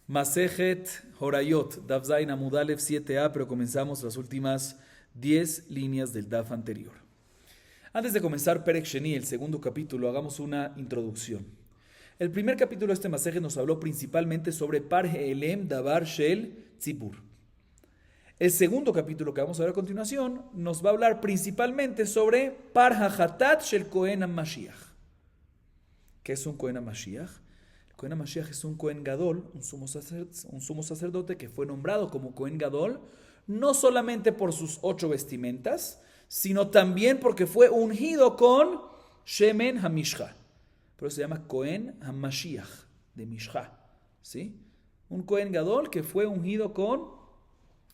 Masejet Horayot, Daf Zain Amud Aleph 7a, pero comenzamos las últimas 10 líneas del Daf anterior. Antes de comenzar Perek Sheni, el segundo capítulo, hagamos una introducción. El primer capítulo de este Masejet nos habló principalmente sobre Par Elem Davar Shel Tzibur. El segundo capítulo que vamos a ver a continuación nos va a hablar principalmente sobre Par Hachatat Shel Kohen HaMashiach. ¿Qué es un Kohen HaMashiach? El Kohen HaMashiach es un Kohen Gadol, un sumo sacerdote que fue nombrado como Kohen Gadol, no solamente por sus 8 vestimentas, sino también porque fue ungido con Shemen HaMishcha. Por eso se llama Kohen HaMashiach, de Mishcha. ¿Sí? Un Kohen Gadol que fue ungido con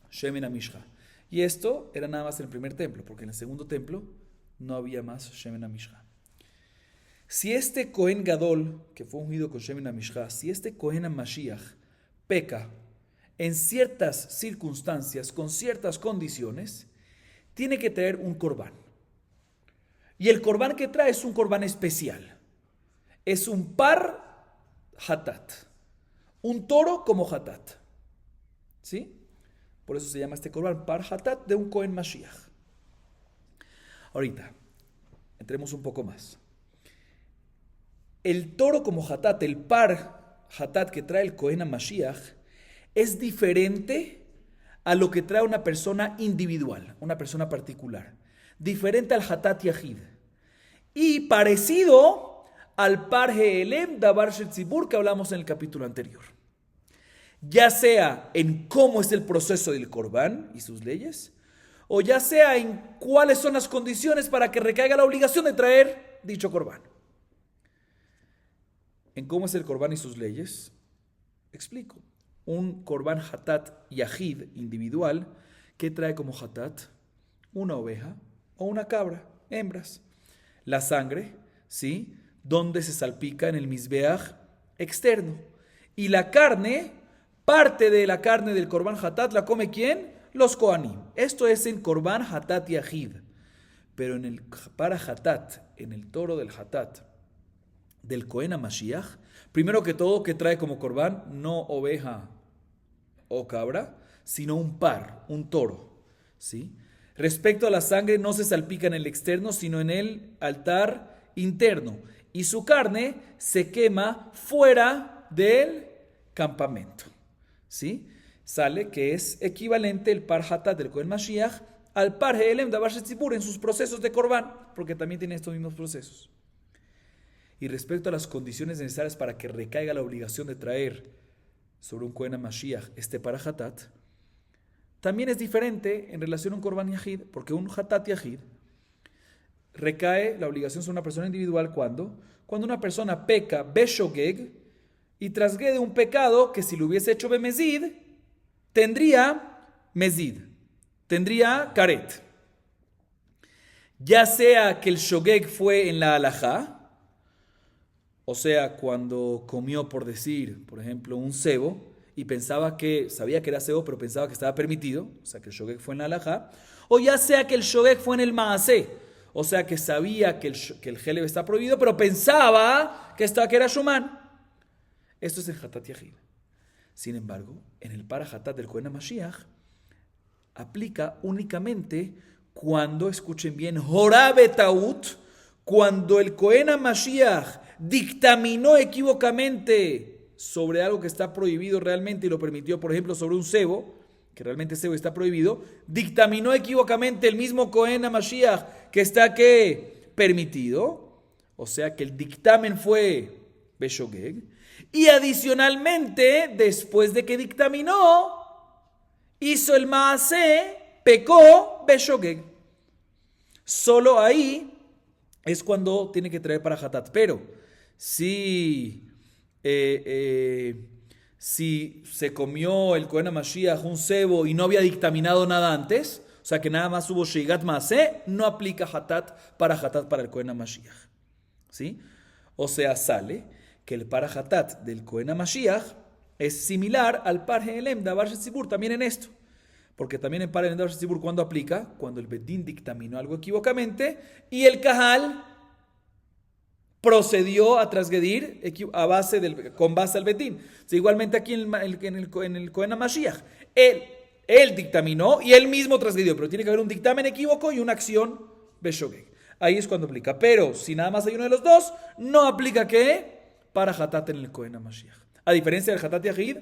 Shemen HaMishcha. Y esto era nada más en el primer templo, porque en el segundo templo no había más Shemen HaMishcha. Si este Kohen Gadol, que fue ungido con Shemen HaMishcha, si este Kohen HaMashiach peca en ciertas circunstancias, con ciertas condiciones, tiene que traer un corbán. Y el corbán que trae es un corbán especial. Es un par hatat. Un toro como hatat. ¿Sí? Por eso se llama este corbán par hatat de un Kohen Mashiach. Ahorita, entremos un poco más. El toro como hatat, el par hatat que trae el Kohen HaMashiach, es diferente a lo que trae una persona individual, una persona particular. Diferente al hatat yahid. Y parecido al par Elem Davar Shel Tzibur que hablamos en el capítulo anterior. Ya sea en cómo es el proceso del corbán y sus leyes, o ya sea en cuáles son las condiciones para que recaiga la obligación de traer dicho corbán. En cómo es el corbán y sus leyes, explico. Un corbán hatat yahid individual, que trae como hatat una oveja o una cabra, hembras. La sangre, ¿sí? Donde se salpica en el mizbeach externo. Y la carne, parte de la carne del corbán hatat, ¿la come quién? Los kohanim. Esto es en corbán hatat yahid. Pero en el para hatat, en el toro del hatat, del Kohen HaMashiach, primero que todo, que trae como corbán no oveja o cabra, sino un par, un toro. ¿Sí? Respecto a la sangre, no se salpica en el externo, sino en el altar interno. Y su carne se quema fuera del campamento. ¿Sí? Sale que es equivalente el par hatat del Kohen Mashiach al par Elem Davar Shel Tzibur en sus procesos de corbán, porque también tiene estos mismos procesos. Y respecto a las condiciones necesarias para que recaiga la obligación de traer sobre un Kohen HaMashiach este para hatat, también es diferente en relación a un Korban Yahid, porque un hatat Yahid recae la obligación sobre una persona individual cuando una persona peca beshogeg y trasgrede un pecado que si lo hubiese hecho bemezid, tendría mezid, tendría karet. Ya sea que el shogeg fue en la halajá, o sea, cuando comió, por decir, por ejemplo, un cebo y sabía que era cebo, pero pensaba que estaba permitido, o sea, que el shogeg fue en la halajá, o ya sea que el shogeg fue en el maasé, o sea, que sabía que el heleb está prohibido, pero pensaba que era shumán. Esto es en hatat yahid. Sin embargo, en el para hatat del Kohen HaMashiach aplica únicamente cuando, escuchen bien, jorá betaut, cuando el Kohen HaMashiach dictaminó equivocamente sobre algo que está prohibido realmente y lo permitió, por ejemplo, sobre un cebo, que realmente cebo está prohibido, dictaminó equivocamente el mismo Kohen HaMashiach que está permitido, o sea que el dictamen fue beshogeg, y adicionalmente, después de que dictaminó, hizo el maasé, pecó beshogeg. Solo ahí es cuando tiene que traer para hatat, pero si se comió el Kohen HaMashiach un cebo y no había dictaminado nada antes, o sea que nada más hubo sheigat maaseh, no aplica hatat para el Kohen HaMashiach. ¿Sí? O sea, sale que el para hatat del Kohen HaMashiach es similar al par Elem Davar Shel Tzibur también en esto. Porque también en par Elem Davar Shel Tzibur, ¿cuándo aplica? Cuando el Bedín dictaminó algo equivocamente y el Kahal procedió a transgredir con base al Betín. O sea, igualmente aquí en el Cohen HaMashiach. Él dictaminó y él mismo transgredió, pero tiene que haber un dictamen equívoco y una acción beshogeg. Ahí es cuando aplica. Pero si nada más hay uno de los dos, no aplica ¿qué? Para Hatat en el Cohen HaMashiach. A diferencia del Hatat Yahid,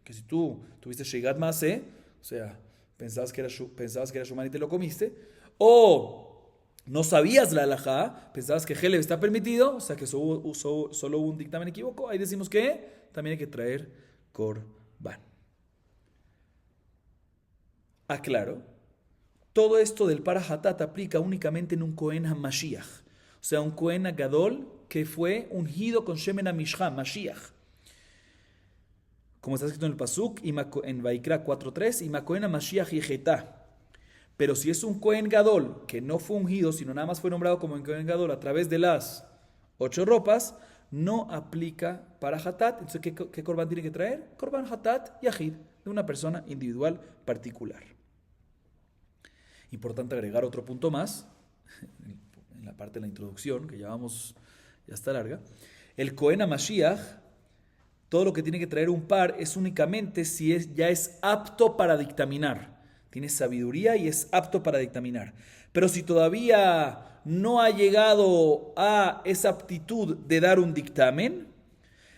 que si tú tuviste Sheigat Maaseh, o sea, pensabas que era Shuman y te lo comiste, o no sabías la halajá, pensabas que Helev está permitido, o sea que solo hubo un dictamen equívoco, ahí decimos que también hay que traer Korban. Aclaro, todo esto del para Hatat aplica únicamente en un Cohen HaMashiach, o sea, un Cohen Gadol que fue ungido con Shemen HaMishcha, Mashiach. Como está escrito en el Pasuk, en Vaikra 4.3, y Makohen HaMashiach Yehetá. Pero si es un Cohen Gadol que no fue ungido, sino nada más fue nombrado como un Cohen Gadol a través de las 8 ropas, no aplica para Hatat. Entonces, ¿qué Korban tiene que traer? Korban Hatat Yahid, de una persona individual particular. Importante agregar otro punto más, en la parte de la introducción, que ya está larga. El Cohen HaMashiach, todo lo que tiene que traer un par es únicamente si ya es apto para dictaminar. Tiene sabiduría y es apto para dictaminar. Pero si todavía no ha llegado a esa aptitud de dar un dictamen,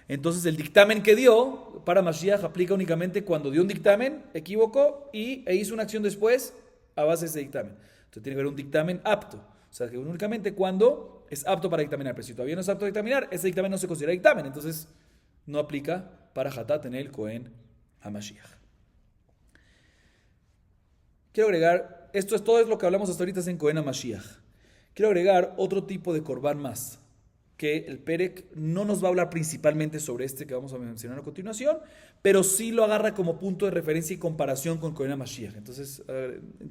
entonces el dictamen que dio para Mashiach aplica únicamente cuando dio un dictamen, equivocó e hizo una acción después a base de ese dictamen. Entonces tiene que haber un dictamen apto. O sea, que únicamente cuando es apto para dictaminar. Pero si todavía no es apto para dictaminar, ese dictamen no se considera dictamen. Entonces no aplica para Hatat en el Cohen HaMashiach. Quiero agregar, todo es lo que hablamos hasta ahorita en Cohen HaMashiach. Quiero agregar otro tipo de Korban más, que el Perek no nos va a hablar principalmente sobre este que vamos a mencionar a continuación, pero sí lo agarra como punto de referencia y comparación con Cohen HaMashiach. Entonces,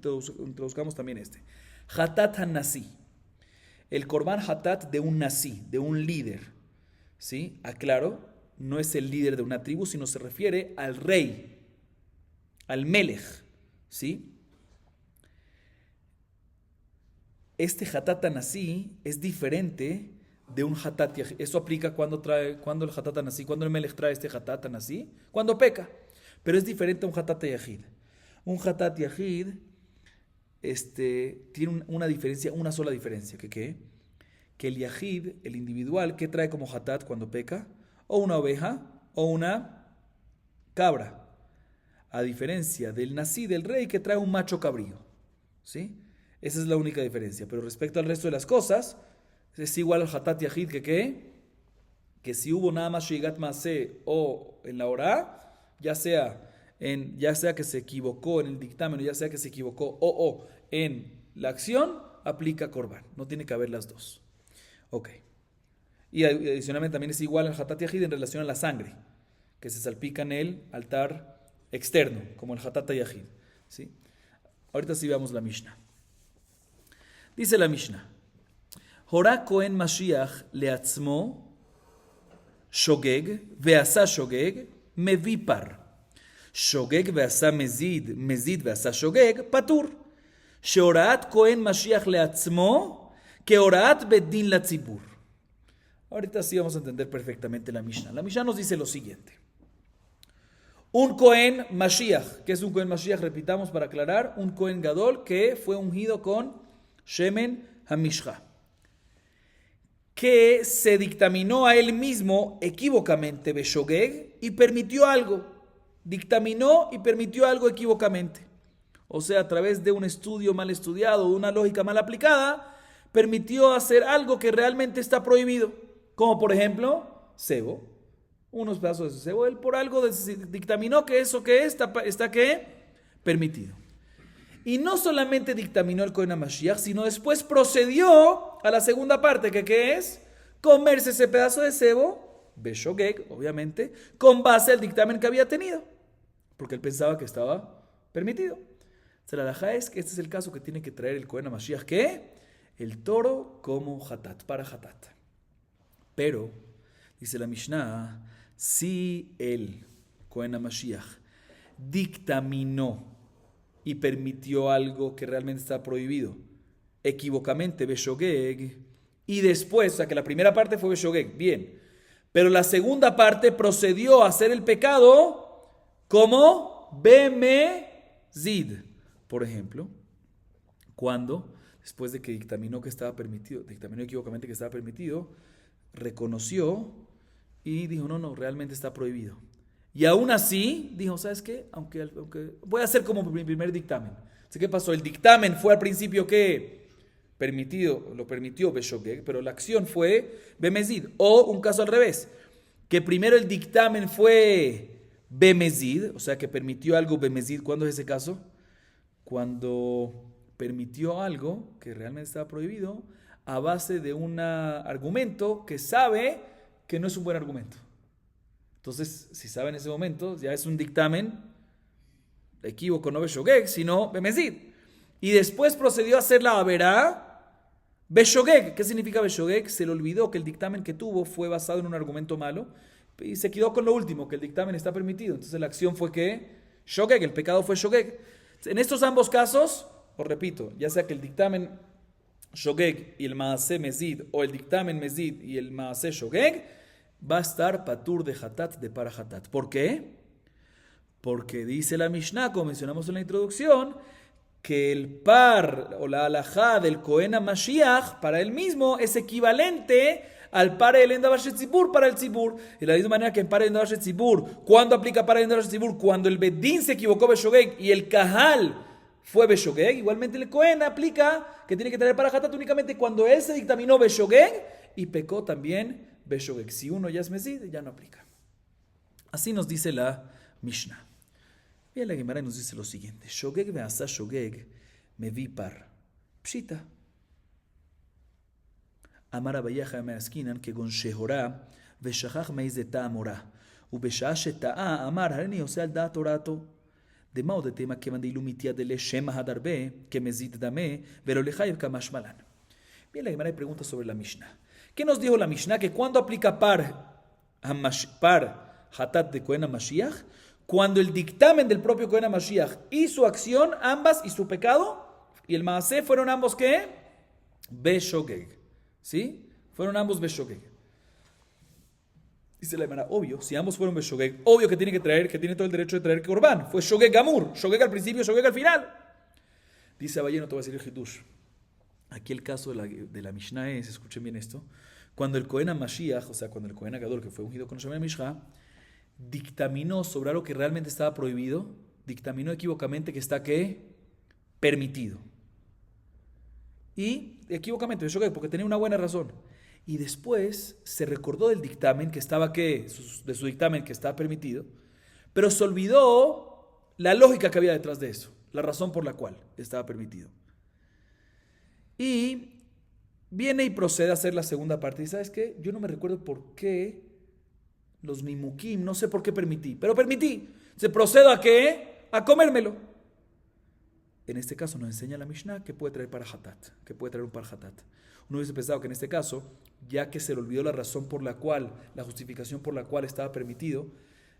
introduzcamos también este. Hatat HaNasi. El Korban Hatat de un Nasi, de un líder. ¿Sí? Aclaro, no es el líder de una tribu, sino se refiere al rey, al Melech, ¿sí? Este Hatat HaNasi es diferente de un Hatat Yahid. Eso aplica cuando el Hatat HaNasi, cuando el Melech trae este Hatat HaNasi, cuando peca. Pero es diferente a un Hatat Yahid. Un Hatat Yahid tiene una diferencia, una sola diferencia. ¿Qué? Que el Yahid, el individual, ¿qué trae como Hatat cuando peca? O una oveja o una cabra. A diferencia del Nasi, del rey, que trae un macho cabrío. ¿Sí? Esa es la única diferencia. Pero respecto al resto de las cosas, es igual al Hatat Yahid que si hubo nada más Sheigat Maaseh o en la hora, ya sea que se equivocó en el dictamen, o ya sea que se equivocó o en la acción, aplica Korban. No tiene que haber las dos. Ok. Y adicionalmente también es igual al Hatat Yahid en relación a la sangre, que se salpica en el altar externo, como el Hatat Yahid. ¿Sí? Ahorita sí veamos la Mishnah. Dice la Mishnah: Horá Cohen Mashiach leatzmo shogeg veasa shogeg mevipar. Shogeg veasa mezid veasa shogeg patur. Sheoraat Cohen Mashiach leatzmo que oraat bedin la tzibur. Ahorita sí vamos a entender perfectamente la Mishnah. La Mishnah nos dice lo siguiente. Un Cohen Mashiach, que es un Cohen Mashiach, repitamos para aclarar, un Cohen Gadol que fue ungido con Shemen HaMishcha, que se dictaminó a él mismo equívocamente, Beshogeg, y permitió algo. Dictaminó y permitió algo equívocamente. O sea, a través de un estudio mal estudiado, de una lógica mal aplicada, permitió hacer algo que realmente está prohibido. Como por ejemplo, cebo. Unos pedazos de cebo. Él por algo dictaminó que eso que está ¿qué? Permitido. Y no solamente dictaminó el Cohen HaMashiach, sino después procedió a la segunda parte, que ¿qué es? Comerse ese pedazo de cebo, Beshogeg, obviamente, con base al dictamen que había tenido. Porque él pensaba que estaba permitido. La halajá es que este es el caso que tiene que traer el Cohen HaMashiach, ¿qué? El toro como Hatat, para Hatat. Pero, dice la Mishnah, si el Cohen HaMashiach dictaminó y permitió algo que realmente está prohibido, equivocamente, Beshogeg, y después, o sea que la primera parte fue Beshogeg, bien. Pero la segunda parte procedió a hacer el pecado como Bemezid. Por ejemplo, cuando, después de que dictaminó equivocamente que estaba permitido, reconoció y dijo, no, realmente está prohibido. Y aún así, dijo, ¿sabes qué? Aunque voy a hacer como mi primer dictamen. Así que pasó, el dictamen fue al principio que lo permitió Beshogeg, pero la acción fue Bemezid. O un caso al revés, que primero el dictamen fue Bemezid, o sea que permitió algo Bemezid. ¿Cuándo es ese caso? Cuando permitió algo que realmente estaba prohibido a base de un argumento que sabe que no es un buen argumento. Entonces, si sabe en ese momento, ya es un dictamen, equívoco, no Beshogeg, sino Bemezid. Y después procedió a hacer la Averá Beshogeg. ¿Qué significa Beshogeg? Se le olvidó que el dictamen que tuvo fue basado en un argumento malo y se quedó con lo último, que el dictamen está permitido. Entonces la acción fue que Shogeg, el pecado fue Shogeg. En estos ambos casos, os repito, ya sea que el dictamen Shogeg y el Maaseh Mezid, o el dictamen Mezid y el Maaseh Shogeg, va a estar patur de hatat de para hatat. ¿Por qué? Porque dice la Mishnah, como mencionamos en la introducción, que el par o la halajá del Kohen HaMashiach para él mismo es equivalente al par el Endavar Shetzibur para el Tzibur. De la misma manera que en par el Endavar Shetzibur, ¿cuándo aplica par el Endavar Shetzibur? Cuando el Bedín se equivocó Beshogeg y el Kahal fue Beshogeg. Igualmente el Kohen aplica que tiene que traer para hatat únicamente cuando él se dictaminó Beshogeg y pecó también Beshogeg. Si uno ya es Mezid, ya no aplica. Así nos dice la Mishnah. Y la Gemara nos dice lo siguiente: Shogeg ve'asa Shogeg mevi par. Pshita. Amar Abayaja me'askinan kegon shehora ve'shachach meiz ta'amora. ובשעה שטעה אמר הריני עושה על דעת תורתו. דמה עוד תמה כיוון דאילו מתייד לשם הדרבה כמזיד דמה ולא לחייב כמשמלן. Bien, la Gemara pregunta sobre la Mishnah. ¿Qué nos dijo la Mishnah? Que cuando aplica par hatat de Kohen HaMashiach, cuando el dictamen del propio Kohen HaMashiach y su acción, ambas, y su pecado, y el Maaseh fueron ambos, ¿qué? Beshogeg. ¿Sí? Fueron ambos Beshogeg. Dice la Gemara, obvio, si ambos fueron Beshogeg, obvio que tiene todo el derecho de traer Korban. Fue Shogeg Gamur, Shogeg al principio, Shogeg al final. Dice Abaye, no te voy a decir el Hidush. Aquí el caso de la Mishnah es, escuchen bien esto, cuando el Kohen HaMashiach, o sea, cuando el Kohen HaGadol, que fue ungido con Shemel Mishra, dictaminó sobre algo que realmente estaba prohibido, dictaminó equivocamente que está, ¿qué? Permitido. Y equivocamente, porque tenía una buena razón. Y después se recordó del dictamen que estaba, ¿qué? De su dictamen que estaba permitido, pero se olvidó la lógica que había detrás de eso, la razón por la cual estaba permitido. Y viene y procede a hacer la segunda parte. Y ¿sabes qué? Yo no me recuerdo por qué los nimukim, no sé por qué permití, pero permití. Se procedo a ¿qué? A comérmelo. En este caso nos enseña la Mishnah que puede traer para hatat, que puede traer un par hatat. Uno hubiese pensado que en este caso, ya que se le olvidó la razón por la cual, la justificación por la cual estaba permitido,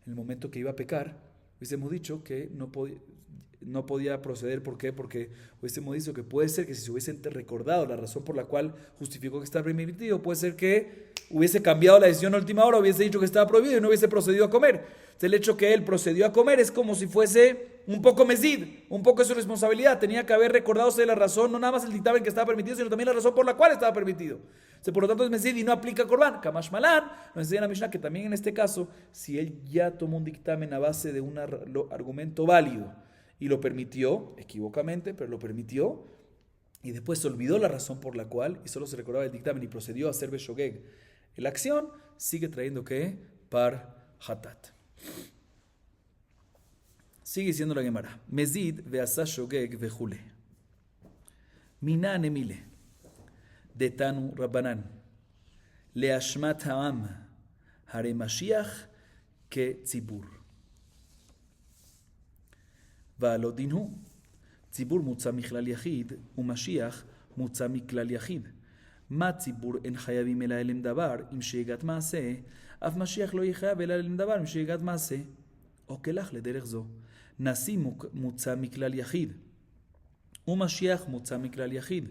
en el momento que iba a pecar, hubiésemos dicho que no podía proceder. ¿Por qué? Porque hubiésemos dicho que puede ser que si se hubiesen recordado la razón por la cual justificó que estaba permitido, puede ser que hubiese cambiado la decisión a última hora, hubiese dicho que estaba prohibido y no hubiese procedido a comer. Entonces, el hecho que él procedió a comer es como si fuese un poco Mezid, un poco de su responsabilidad. Tenía que haber recordado de la razón, no nada más el dictamen que estaba permitido, sino también la razón por la cual estaba permitido. Entonces, por lo tanto es Mezid y no aplica Korban. Kamash Malan nos enseña la Mishnah que también en este caso, si él ya tomó un dictamen a base de un argumento válido y lo permitió, equivocamente, pero lo permitió, y después se olvidó la razón por la cual, y solo se recordaba el dictamen y procedió a hacer Beshogeg, la acción sigue trayendo ¿qué? Par hatat. Sigue diciendo la Gemara. Mezid ve'asa shogeg ve'jule. Mina nemile. Detanu Rabbanan. Leashmat ha'am. Hare Mashiach ke tzibur. Va'lo dinhu. Tzibur mutza michlal yachid. Umashiach mutza miklal yachid. Ma tzibur en chayavim ela elem davar. Im shegat maaseh. Af Mashiach lo yichayav ela elem davar. Im shegat maaseh. O kelach lederech zo. נשיא מוצא מכלל יחיד, ומשיח מוצא מכלל יחיד.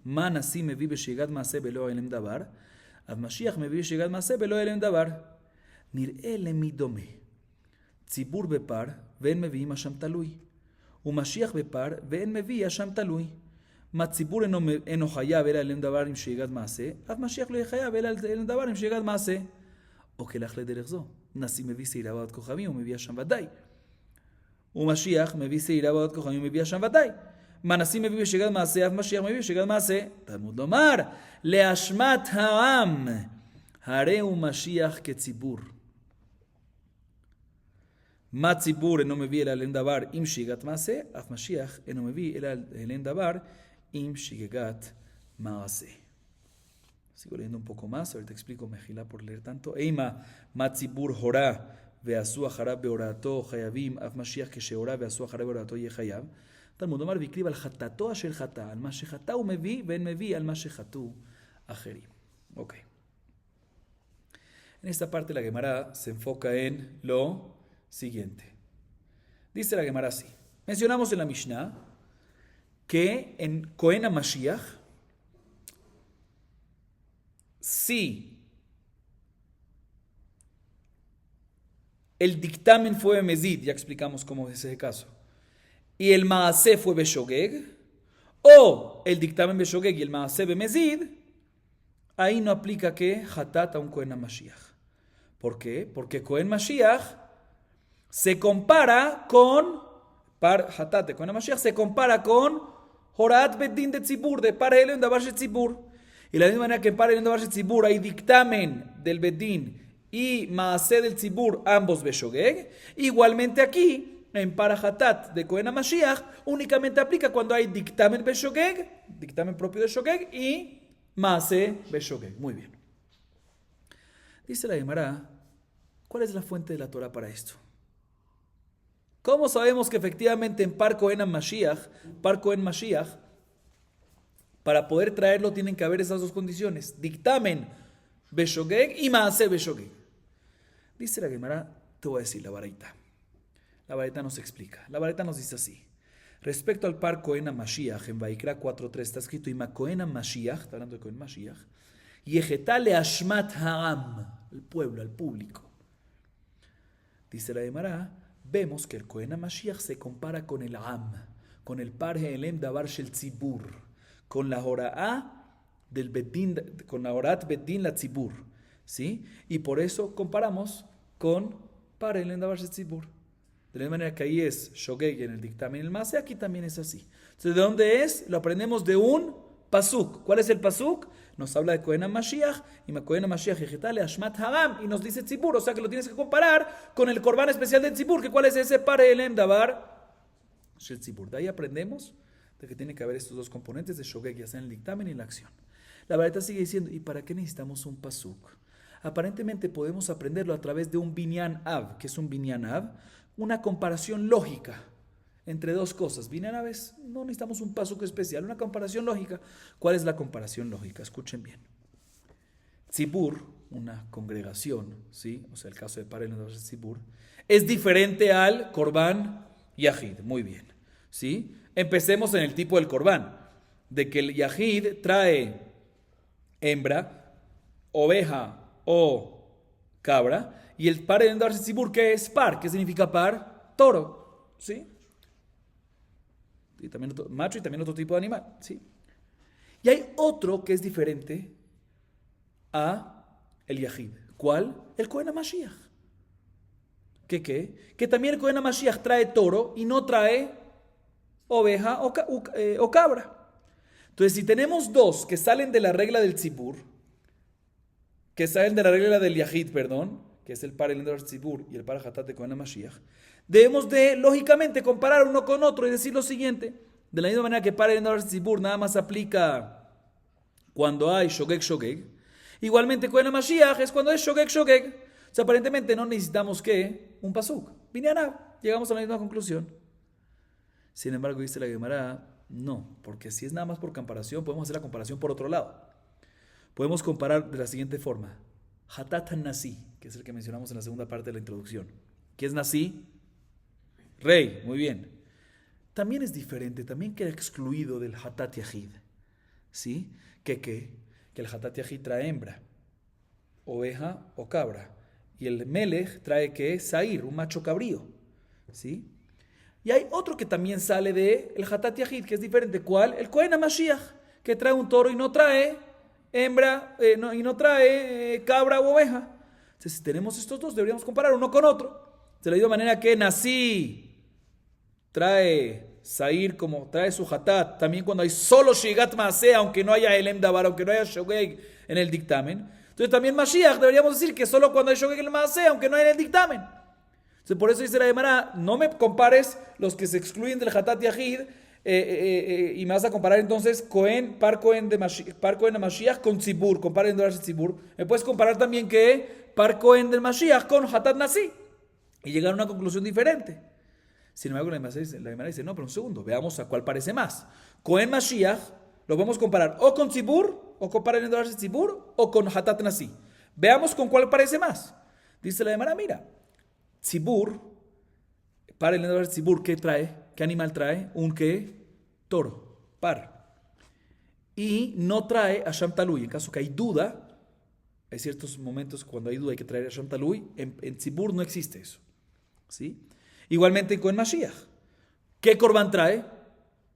Ma nasi mevi beshigat maase velo elem davar. Av Mashiach mevi beshigat maase velo elem davar. Nir'e lemi dome. Tzibur בפר ואין מביאים השם תלוי. ומשיח בפר ואין מביא השם תלוי. מה ציבור אינו חייב אלא אלם דבר עם שיגת מעשה, אף משיח לא יהיה חייב אלא אלם דבר עם שיגת מעשה. או כלך לדרך זו. נשיא מביא שעירה ועוד כוכבים ומביא השם ודאי. ומשיח מביא שעירה ועוד כוכבים ומביא השם ודאי. מה נשיא מביא בשיגת מעשה, אף משיח מביא בשיגת מעשה. תלמוד לומר, להשמת העם, הרי הוא משיח כציבור. מה ציבור אינו מביא אלא אלם דבר עם שיגת מעשה, אף משיח אינו מביא אלא אלם דבר עם שיגת מעשה. Sigo leyendo un poco más, ahorita explico, mejila por leer tanto. Eima, מה ציבור הורה ועשו אחריו בהוראתו חייבים, אף משיח כשהורה ועשו אחריו בהוראתו יהיה חייב. תלמוד לומר, והקריב על חטאתו אשר חטא, על מה שחטא הוא מביא, ואין מביא על מה שחטאו אחרים. Ok. En esta parte la Gemara se enfoca en lo siguiente. Dice la Gemara así. Mencionamos en la Mishnah que en Cohen HaMashiach, si el dictamen fue Mezid, ya explicamos cómo es ese caso, y el Maaseh fue Beshogeg, o el dictamen Beshogeg y el Maaseh Bemezid, ahí no aplica que Hatat a un Cohen HaMashiach. ¿Por qué? Porque Cohen Mashiach se compara con Hatat de Cohen HaMashiach se compara con Horat Bedin de Tzibur, de Par Elem Davar She Tzibur. Y de la misma manera que en Par Elem Davar She Tzibur hay dictamen del Bedin y Maaseh del Tzibur, ambos Beshogeg. Igualmente aquí, en Par Hatat de Cohen HaMashiach, únicamente aplica cuando hay dictamen Beshogeg, dictamen propio de Shogeg, y Maaseh Beshogeg. Muy bien. Dice la Gemara, ¿cuál es la fuente de la Torah para esto? ¿Cómo sabemos que efectivamente en Par Cohen Mashiach, para poder traerlo tienen que haber esas dos condiciones? Dictamen Beshogeg y Maaseh Beshogeg. Dice la Gemara, te voy a decir la baraita. La baraita nos explica. La baraita nos dice así. Respecto al Par Cohen Mashiach, en Vaikra 4.3 está escrito, Ima Cohen Mashiach, está hablando de Cohen Mashiach, Yehetale Ashmat Ha'am, el pueblo, al público. Dice la Gemara, vemos que el Cohen HaMashiach se compara con el Am, con el Par Elem Davar Shel Tzibur, con la Hora'á del Bedin, con la Horat Bedin la Tzibur, ¿sí? Y por eso comparamos con Par Elem Davar Shel Tzibur. De la manera que ahí es Shogeg en el dictamen el Maaseh, aquí también es así. Entonces, ¿de dónde es? Lo aprendemos de un pasuk. ¿Cuál es el pasuk? Nos habla de Cohen HaMashiach, y Cohen HaMashiach Yehetale Ashmat Ha'am, y nos dice Tzibur, o sea que lo tienes que comparar con el Corban especial de Tzibur, que ¿cuál es ese? Par Elem Davar Shel Tzibur. De ahí aprendemos de que tiene que haber estos dos componentes de Shogeg, ya sea en el dictamen y en la acción. La Baraita sigue diciendo, ¿y para qué necesitamos un pasuk? Aparentemente podemos aprenderlo a través de un Binyan Av. ¿Qué es un Binyan Av? Una comparación lógica entre dos cosas. Binyan Av es, no necesitamos un pasuk especial, una comparación lógica. ¿Cuál es la comparación lógica? Escuchen bien. Tzibur, una congregación, ¿sí? O sea, el caso de Par Elem Davar Shel Tzibur, es diferente al Korban Yahid. Muy bien, ¿sí? Empecemos en el tipo del Korban, de que el Yahid trae hembra, oveja o cabra, y el Par Elem Davar Shel Tzibur, ¿qué es par? ¿Qué significa par? Toro, ¿sí? Y también otro, macho y también otro tipo de animal, ¿sí? Y hay otro que es diferente a el Yahid. ¿Cuál? El Cohen HaMashiach. ¿Qué qué? Que también el Cohen HaMashiach trae toro y no trae oveja o cabra. Entonces, si tenemos dos que salen de la regla del Tzibur, que salen de la regla del Yahid, perdón, que es el Par Elem Davar Shel Tzibur y el Par Hatat de Cohen HaMashiach, debemos de, lógicamente, comparar uno con otro y decir lo siguiente. De la misma manera que Par Elem Davar Shel Tzibur nada más aplica cuando hay Shogeg. Igualmente Cohen HaMashiach es cuando es Shogeg. O sea, aparentemente no necesitamos ¿qué? Un pasuk. Binyan Av. Llegamos a la misma conclusión. Sin embargo, dice la Gemara, no, porque si es nada más por comparación, podemos hacer la comparación por otro lado. Podemos comparar de la siguiente forma. Hatat Nasi, que es el que mencionamos en la segunda parte de la introducción. ¿Qué es Nasi? Rey, muy bien. También es diferente, también queda excluido del Hatat Yahid. ¿sí? Que el Hatat Yahid trae hembra, oveja o cabra. Y el Melech trae que Sair, un macho cabrío, ¿sí? Y hay otro que también sale de el Hatat Yahid, que es diferente. ¿Cuál? El Kohen HaMashiach, que trae un toro y no trae hembra, y no trae cabra o oveja. Entonces, si tenemos estos dos, deberíamos comparar uno con otro. De la misma manera que Nasi trae Sair como trae su Hatat, también cuando hay solo Shigat Maaseh, aunque no haya Elem Davar, aunque no haya Shogeg en el dictamen. Entonces también Mashiach deberíamos decir que solo cuando hay Shogeg en el Maaseh, aunque no haya en el dictamen. Entonces por eso dice la Gemara, no me compares los que se excluyen del Hatat Yahid, y me vas a comparar entonces par Cohen de Mashiach con Tzibur, comparen de Tzibur. Me puedes comparar también que par Cohen del Mashiach con Hatat Nasi y llegar a una conclusión diferente. Sin embargo, la Gemara dice, no, pero un segundo, veamos a cuál parece más. Cohen Mashiach lo vamos a comparar o con Tzibur, o comparen en Tzibur, o con Hatat Nasi. Veamos con cuál parece más. Dice la Gemara, mira, Tzibur, para el Nedar Tzibur, ¿qué trae? ¿Qué animal trae? Un ¿qué? Toro, par. Y no trae a Sham Talui. En caso que hay duda, hay ciertos momentos cuando hay duda hay que traer a Sham Talui. En Tzibur no existe eso, ¿sí? Igualmente en Cohen Mashiach. ¿Qué Corban trae?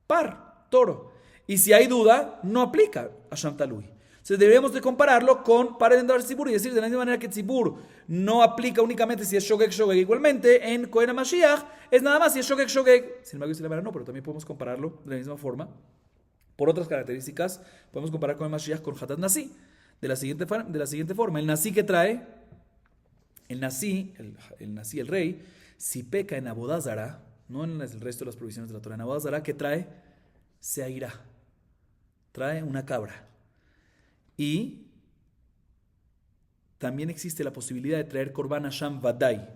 Par, toro. Y si hay duda, no aplica a Sham Talui. Entonces deberíamos de compararlo con par el Tzibur y decir de la misma manera que Tzibur no aplica únicamente si es Shogeg, Shogeg. Igualmente en Cohen HaMashiach es nada más si es Shogeg, Shogeg. Sin embargo, dice la Gemara no, pero también podemos compararlo de la misma forma. Por otras características, podemos comparar Cohen HaMashiach con Hatat Nasi. De la siguiente forma, el Nasi que trae, el Nasi, el rey, si peca en Abodazara, no en el resto de las provisiones de la Torah, en Abodazara, ¿qué trae? Se irá. Trae una cabra. Y también existe la posibilidad de traer Korban Hashem Vadai,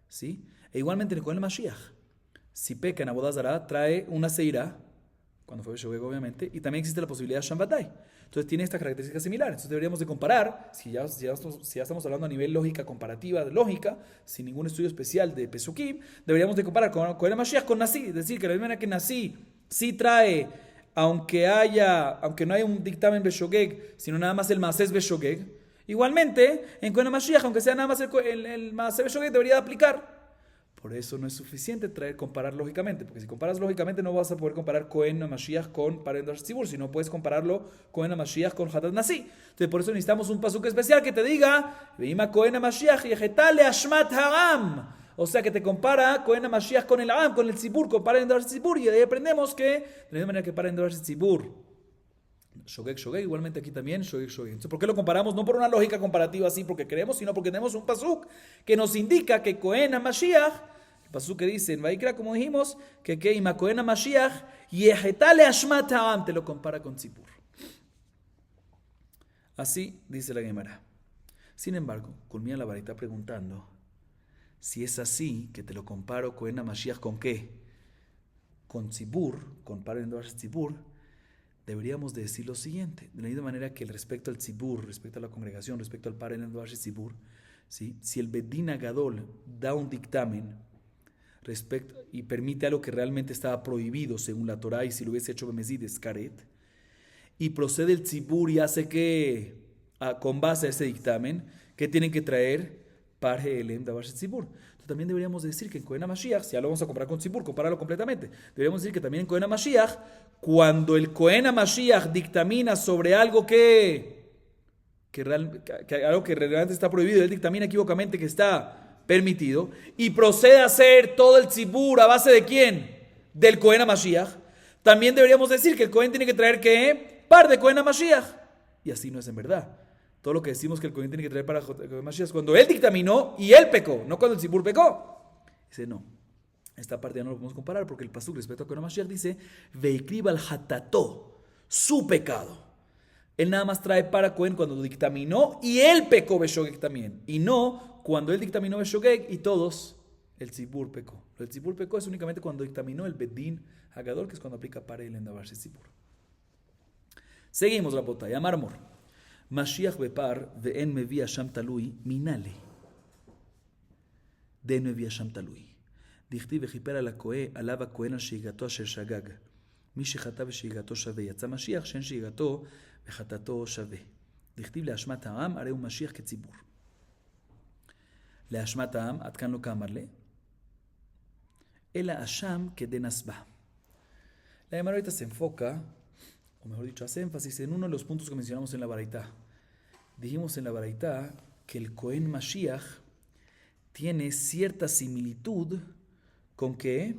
¿sí? E igualmente en el Kohen Mashiach, si peca en Abodazara, trae una seira, cuando fue Shogeg obviamente, y también existe la posibilidad de Hashem Vadai. Entonces tiene estas características similares. Entonces deberíamos de comparar, si ya estamos hablando a nivel lógica comparativa, de lógica, sin ningún estudio especial de Pesukim, deberíamos de comparar con Kohen Mashiach con Nasi, es decir, que la misma manera que Nasi sí trae, aunque no haya un dictamen Beshogeg, sino nada más el Maaseh Beshogeg, igualmente, en Kohen HaMashiach, aunque sea nada más el Maaseh Beshogeg, debería de aplicar. Por eso no es suficiente comparar lógicamente, porque si comparas lógicamente no vas a poder comparar Kohen HaMashiach con Parendar Tzibur, sino puedes compararlo Kohen HaMashiach con Hatat Nasi. Entonces por eso necesitamos un pasuk especial que te diga, Veima Kohen HaMashiach yehetale ashmat ha'am. O sea que te compara Kohen HaMashiach con el Am, con el Tzibur, con Parendar Tzibur, y de ahí aprendemos que, de la misma manera que Parendar Tzibur, Shogeg, Shogeg, igualmente aquí también Shogeg, Shogeg. Entonces, ¿por qué lo comparamos? No por una lógica comparativa así porque queremos, sino porque tenemos un pasuk que nos indica que Kohen HaMashiach, el pasuk que dice en Vaikra, como dijimos, que Ima Kohen HaMashiach yehetale ashmat ha'am, te lo compara con Tzibur. Así dice la Gemara. Sin embargo, culmina la varita preguntando, si es así, que te lo comparo Kohen HaMashiach con ¿qué? Con Tzibur, comparo en Tzibur, deberíamos de decir lo siguiente, de la misma manera que respecto al Tzibur, respecto a la congregación, respecto al par en el Tzibur, ¿sí? Si el Bedín Agadol da un dictamen y permite algo que realmente estaba prohibido según la Torah, y si lo hubiese hecho Bemezid es Karet, y procede el Tzibur y hace que, con base a ese dictamen, ¿qué tienen que traer? Par Elem Davar Tzibur. También deberíamos decir que en Kohen HaMashiach, si ya lo vamos a comparar con Tzibur, compararlo completamente, deberíamos decir que también en Kohen HaMashiach, cuando el Kohen HaMashiach dictamina sobre algo algo que realmente está prohibido, él dictamina equivocamente que está permitido, y procede a hacer todo el Tzibur a base de ¿quién? Del Kohen HaMashiach, también deberíamos decir que el Kohen tiene que traer ¿qué? Par de Kohen HaMashiach. Y así no es en verdad. Todo lo que decimos que el Kohen tiene que traer para Mashiach cuando él dictaminó y él pecó, no cuando el Tzibur pecó. Dice, no, esta parte ya no lo podemos comparar porque el pasuk respecto a Kohen Mashiach dice, Veikriba al hatató, su pecado. Él nada más trae para Kohen cuando dictaminó y él pecó Beshogeg también. Y no cuando él dictaminó Beshogeg y todos el Tzibur pecó. El Tzibur pecó es únicamente cuando dictaminó el Bedín Hagadol, que es cuando aplica para él en Davarse Tzibur. Seguimos la botalla, Marmor. Mashiach בפר ואין מביא השם תלוי מנהלי. דין מביא השם תלוי. דכתיב וכיפר עליו הכהן על שהגתו אשר שגג. מי שחטא ושהיגתו שווה. יצא משיח שאין שהיגתו וחטאתו שווה. דכתיב להשמת העם, הרי הוא משיח כציבור. להשמת העם, עד כאן לא כאמר לי. אלא אשם que de nasba. La Gemara ahorita se enfoca, o mejor dicho, hace énfasis en uno de los puntos que mencionamos en la Baraitá. Dijimos en la Baraitá que el Cohen Mashiach tiene cierta similitud con que,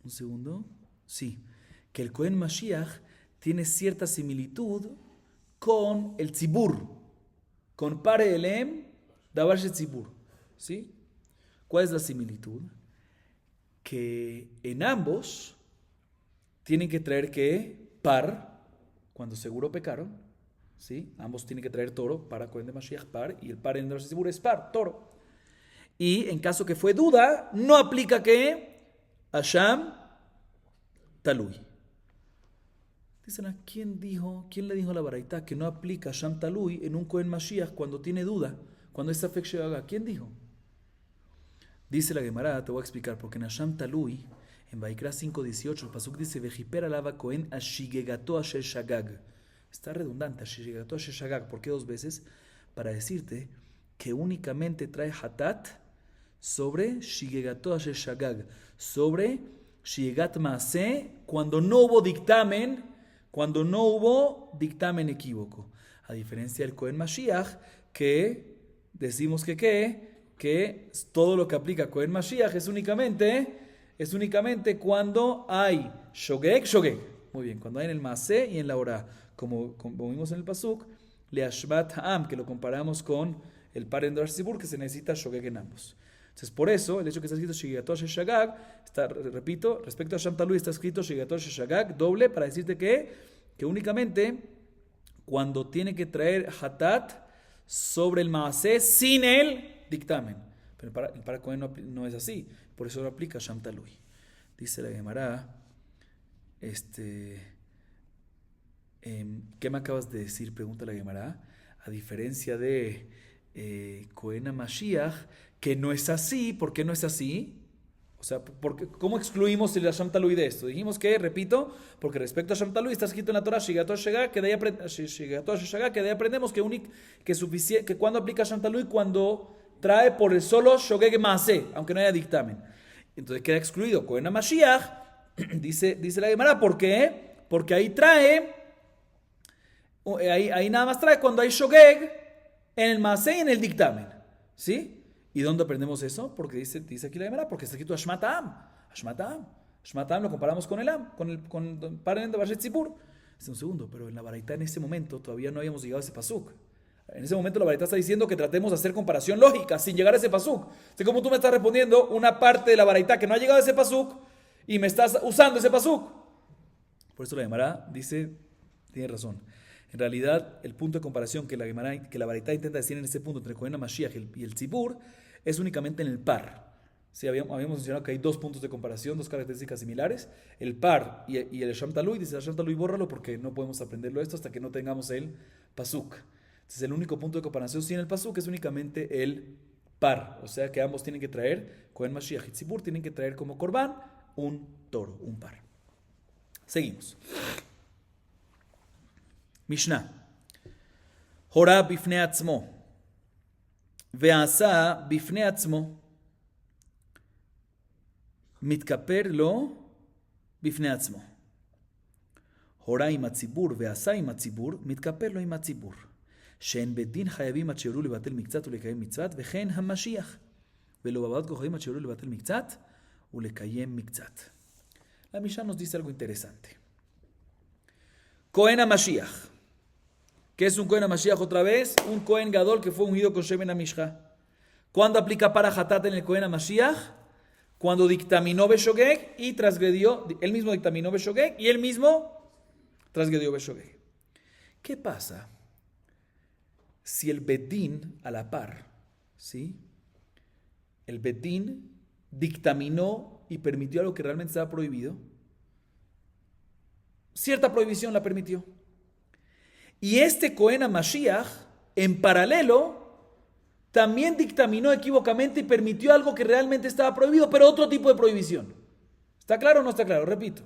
un segundo, sí, que el Cohen Mashiach tiene cierta similitud con el Tzibur, con Pare Elem, Davar Tzibur, ¿sí? ¿Cuál es la similitud? Que en ambos tienen que traer que par, cuando seguro pecaron, ¿sí? Ambos tienen que traer toro para Cohen de Mashiach par, y el par en el Tzibur es par, toro. Y en caso que fue duda, no aplica que Asham Talui. Dicen, ¿quién le dijo a la Baraitá que no aplica Asham Talui en un Cohen Mashiach cuando tiene duda, cuando es Safek Shegaga? ¿Quién dijo? Dice la Gemara, te voy a explicar, porque en Asham Talui, en Vaikra 5:18, el pasuk dice, Vejiper alaba Cohen ashigegato asher shagag. Está redundante, ashigegato asher shagag. ¿Por qué dos veces? Para decirte que únicamente trae hatat sobre shigegato asher shagag, sobre shigegat maase, cuando no hubo dictamen equívoco. A diferencia del Cohen Mashiach, que decimos que todo lo que aplica Cohen Mashiach es únicamente cuando hay shogeg. Muy bien, cuando hay en el maase y en la hora, como vimos en el pasuk, leashmat ha'am, que lo comparamos con el par en Davar Tzibur, que se necesita shogeg en ambos. Entonces, por eso, el hecho que está escrito Shigegato Asher Shagag, repito, respecto a Asham Talui está escrito Shigegato Asher Shagag, doble, para decirte que únicamente cuando tiene que traer hatat sobre el maaseh sin el dictamen. Pero el para Cohen no es así, por eso no aplica Asham Talui. Dice la Gemara, ¿qué me acabas de decir? Pregunta la Gemara. A diferencia de Cohen Mashiach, que no es así. ¿Por qué no es así? O sea, ¿cómo excluimos el Asham Talui de esto? Dijimos que, repito, porque respecto a Asham Talui está escrito en la Torah Shigegato Asher Shagag, que de ahí aprendemos que cuando aplica Asham Talui, cuando trae por el solo Shogeg Maaseh, aunque no haya dictamen. Entonces queda excluido Cohen Mashiach, dice la Gemara. ¿Por qué? Porque ahí nada más trae cuando hay Shogeg en el Maaseh y en el dictamen, ¿sí? ¿Y dónde aprendemos eso? Porque dice aquí la Gemara, porque está escrito Ashmat Am. Lo comparamos con el Am, con el par en Davar Tzibur. Un segundo, pero en la Baraitá en ese momento todavía no habíamos llegado a ese pasuk. En ese momento la Baraitá está diciendo que tratemos de hacer comparación lógica sin llegar a ese pasuk. Así como tú me estás respondiendo una parte de la Baraitá que no ha llegado a ese pasuk y me estás usando ese pasuk. Por eso la Gemara dice, tiene razón. En realidad, el punto de comparación que la Baraitá intenta decir en ese punto entre Cohen Mashiach y el Tzibur es únicamente en el par. Sí, habíamos mencionado que hay dos puntos de comparación, dos características similares, el par y el Asham Talui. Dice el Asham Talui, bórralo porque no podemos aprenderlo esto hasta que no tengamos el pasuk. Entonces el único punto de comparación sin el pasuk es únicamente el par, o sea que ambos tienen que traer, Cohen Mashiach y Tzibur tienen que traer como korban un toro, un par. Seguimos. Mishnah. Hora bifnei atzmo ve'asa bifnei atzmo mitkaper lo bifnei atzmo. Hora im hatzibur ve'asa im hatzibur mitkaper lo im hatzibur. שאין בית דין חייבים עד שיורו לבטל מקצת ולקיים מצוות, וכן המשיח. ולא בבעלות כוחים עד שיורו לבטל מקצת ולקיים מקצת. La Mishnah nos dice algo interesante. Cohen HaMashiach. ¿Qué es un Cohen HaMashiach otra vez? Un Cohen Gadol que fue ungido con Shemen HaMishcha. ¿Cuándo aplica para Hatat en el Cohen HaMashiach? Cuando dictaminó Beshogeg y transgredió, él mismo dictaminó Beshogeg y él mismo transgredió Beshogeg. ¿Qué pasa si el Bedín a la par, ¿sí? El Bedín dictaminó y permitió algo que realmente estaba prohibido? Cierta prohibición la permitió. Y este Cohen HaMashiach, en paralelo, también dictaminó equívocamente y permitió algo que realmente estaba prohibido, pero otro tipo de prohibición. ¿Está claro o no está claro? Repito.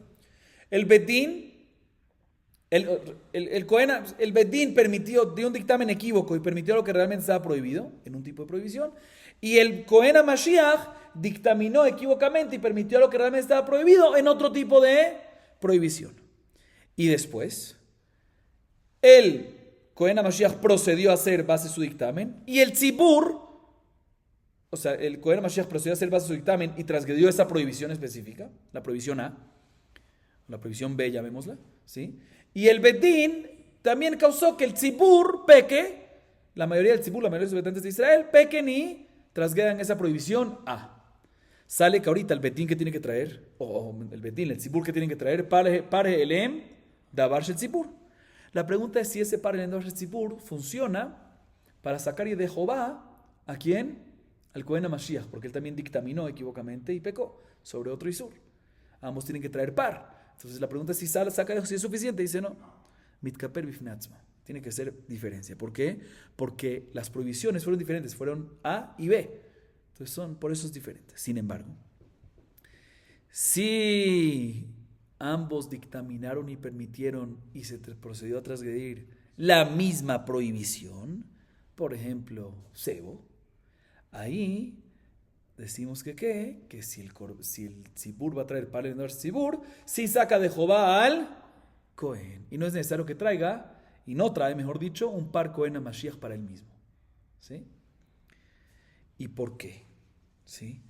El Betín, el Betín permitió, dio un dictamen equívoco y permitió lo que realmente estaba prohibido, en un tipo de prohibición. Y el Cohen HaMashiach dictaminó equívocamente y permitió lo que realmente estaba prohibido en otro tipo de prohibición. Y después, el Cohen HaMashiach procedió a hacer base su dictamen y el Tzibur, o sea, el Cohen HaMashiach procedió a hacer base su dictamen y transgredió esa prohibición específica, la prohibición A, la prohibición B, llamémosla, ¿sí? Y el Betín también causó que el Tzibur peque, la mayoría del Tzibur, la mayoría de los habitantes de Israel, pequen y transgredan esa prohibición A. Sale que ahorita el Betín que tiene que traer, o el Betín, el Tzibur que tiene que traer, pare elem, davar shel Tzibur. La pregunta es si ese pare elem, davar shel Tzibur funciona para sacar de Jehová, ¿a quién? Al Cohen HaMashiach, porque él también dictaminó equivocamente y pecó sobre otro Isur. Ambos tienen que traer par. Entonces la pregunta es si saca si es suficiente. Dice no. Mitkaper bifnatzma. Tiene que ser diferencia. ¿Por qué? Porque las prohibiciones fueron diferentes. Fueron A y B. Entonces por eso es diferente. Sin embargo, si ambos dictaminaron y permitieron y se procedió a transgredir la misma prohibición, por ejemplo, cebo, ahí decimos que si el tzibur va a traer par el tzibur, si saca de Jehová al Cohen. Y no es necesario que traiga, y no trae, mejor dicho, un par Cohen HaMashiach para él mismo. ¿Sí? ¿Y por qué? ¿Sí?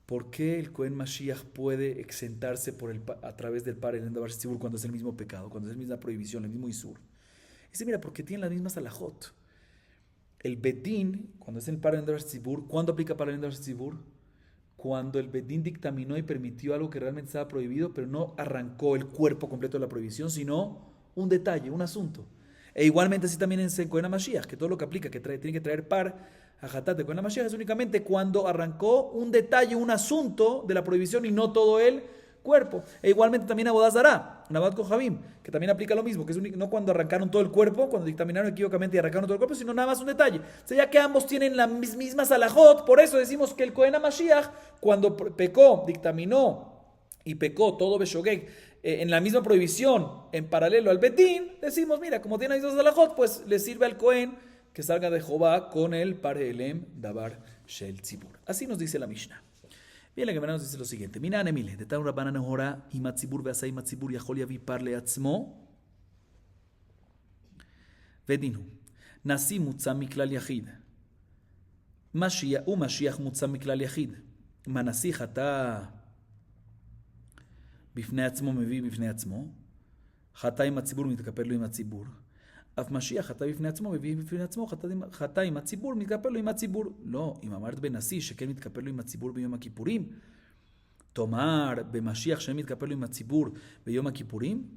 ¿Por qué el Cohen Mashiach puede exentarse a través del par el tzibur cuando es el mismo pecado, cuando es la misma prohibición, el mismo isur? Dice, mira, porque tienen las mismas alajot. El Betín, cuando es el par el tzibur, ¿cuándo aplica par el tzibur? Cuando el Betín dictaminó y permitió algo que realmente estaba prohibido, pero no arrancó el cuerpo completo de la prohibición, sino un detalle, un asunto. E igualmente así también en Cohen HaMashiach, que todo lo que aplica, que tiene que traer par a Hatat de Cohen HaMashiach, es únicamente cuando arrancó un detalle, un asunto de la prohibición y no todo el cuerpo. E igualmente también Avodah Zará, Nabat Kohabim, que también aplica lo mismo, que es no cuando arrancaron todo el cuerpo, cuando dictaminaron equivocamente y arrancaron todo el cuerpo, sino nada más un detalle. O sea, ya que ambos tienen las mismas alajot, por eso decimos que el Cohen HaMashiach, cuando pecó, dictaminó y pecó todo Beshogeg en la misma prohibición, en paralelo al Betín, decimos, mira, como tiene las mismas alajot, pues le sirve al Cohen que salga de Jehová con el pare elem davar shel tzibur. Así nos dice la Mishnah. Bien, la Gemara nos dice lo siguiente. Mina anemile, de tan rabana nehora, imatzibur veasai matzibur yachol yavi parle atzmo, vedinu, nasi mutzam miklal yachid, Mashiach mutzam miklal yachid, manasi chata בפני עצמו מביא בפני עצמו, חטא עם הציבור מתכפר לו עם הציבור. אף משיח חטא בפני עצמו מביא בפני עצמו, חטא עם הציבור מתכפר לו עם הציבור. לא, אם אמרת בנשיא שכן מתכפר לו עם הציבור ביום הכיפורים, תאמר במשיח שכן מתכפר לו עם הציבור ביום הכיפורים,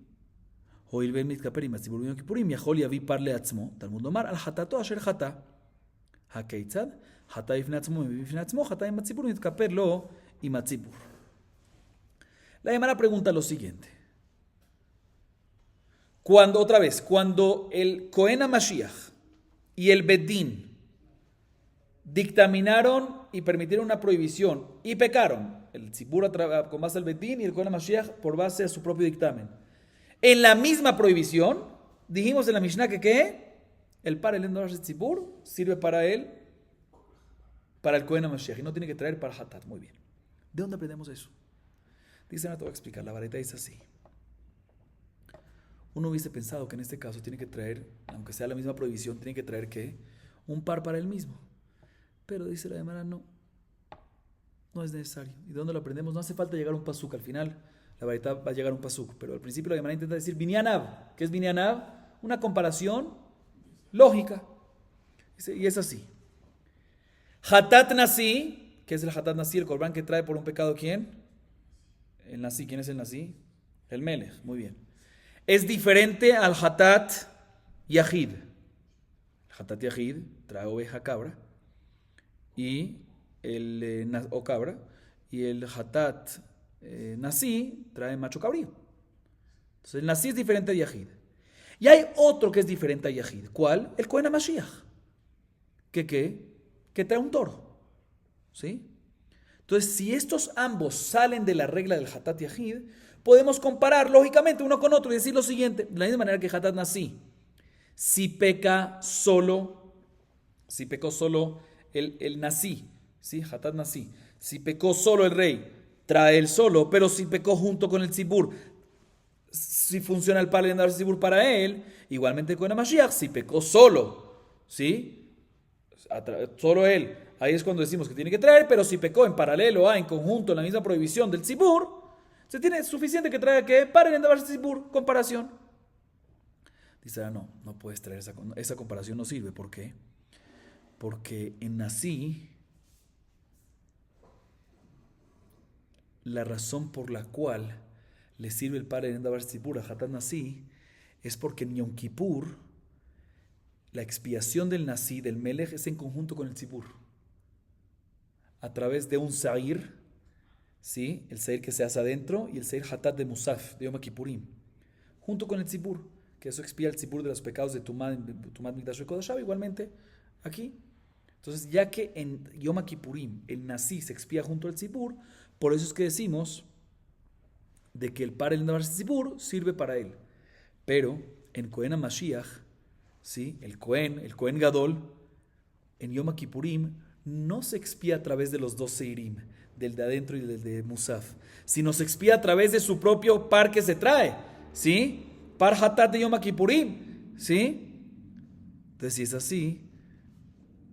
הואיל ואין מתכפר עם הציבור ביום הכיפורים, יכול יביא פר לעצמו, תלמוד לומר על חטאתו אשר חטא. הכיצד? חטא בפני עצמו מביא בפני עצמו, חטא עם הציבור מתכפר לו עם הציבור. La Gemara pregunta lo siguiente. Cuando el Cohen HaMashiach y el Betín dictaminaron y permitieron una prohibición y pecaron, el Tzibur con base al Betín y el Cohen HaMashiach por base a su propio dictamen, en la misma prohibición, dijimos en la Mishnah que el par el Tzibur sirve para el Cohen HaMashiach y no tiene que traer para Hatat. Muy bien. ¿De dónde aprendemos eso? Dice, no te voy a explicar, la vareta es así. Uno hubiese pensado que en este caso tiene que traer, aunque sea la misma prohibición, tiene que traer ¿qué? Un par para él mismo. Pero dice la Gemara, no es necesario. ¿Y de dónde lo aprendemos? No hace falta llegar a un pasuk. Al final, la vareta va a llegar a un pasuk. Pero al principio la Gemara intenta decir Binyanab. ¿Qué es Binyanab? Una comparación lógica. Y es así. Hatat Nasi, ¿qué es el Hatat Nasi? El Corban que trae por un pecado, ¿quién? El Nasi, ¿quién es el Nasi? El Melech, muy bien. Es diferente al Hatat Yahid. El Hatat Yahid trae oveja cabra y o cabra, y el Hatat Nasi trae macho cabrío. Entonces el Nasi es diferente a Yahid. Y hay otro que es diferente a Yahid. ¿Cuál? El Cohen HaMashiach. Que trae un toro. ¿Sí? Entonces, si estos ambos salen de la regla del Hatat Yahid, podemos comparar lógicamente uno con otro y decir lo siguiente, de la misma manera que Hatat Nasi, si pecó solo el Nasi, ¿sí? Hatat Nasi, si pecó solo el rey, trae el solo, pero si pecó junto con el tzibur, si funciona el Paralel Endavar Tzibur para él, igualmente con el Mashiach, si pecó solo, ¿sí? Solo él, ahí es cuando decimos que tiene que traer, pero si pecó en paralelo en conjunto en la misma prohibición del tzibur, se tiene suficiente que traiga que Paralel Endavar Tzibur, comparación. Dice, no puedes traer esa comparación, no sirve. ¿Por qué? Porque en Nasi, la razón por la cual le sirve el Paralel Endavar Tzibur a Hatat Nasi es porque en Yom Kippur la expiación del Nasi, del Melech, es en conjunto con el Tzibur. A través de un Zahir, ¿sí? El Zahir que se hace adentro y el Zahir Hatat de Musaf, de Yom Kippurim, junto con el Tzibur, que eso expía el Tzibur de los pecados de Tumat Mikdash Kodesh, igualmente aquí. Entonces, ya que en Yom Kippurim el Nasi se expía junto al Tzibur, por eso es que decimos de que el Paralel Endavar Tzibur sirve para él. Pero en Cohen HaMashiach, ¿sí? El Cohen Gadol, en Yom Kippurim no se expía a través de los dos Seirim, del de adentro y del de Musaf, sino se expía a través de su propio par que se trae, ¿sí? Par Hatat de Yom Kippurim, ¿sí? Entonces, si es así,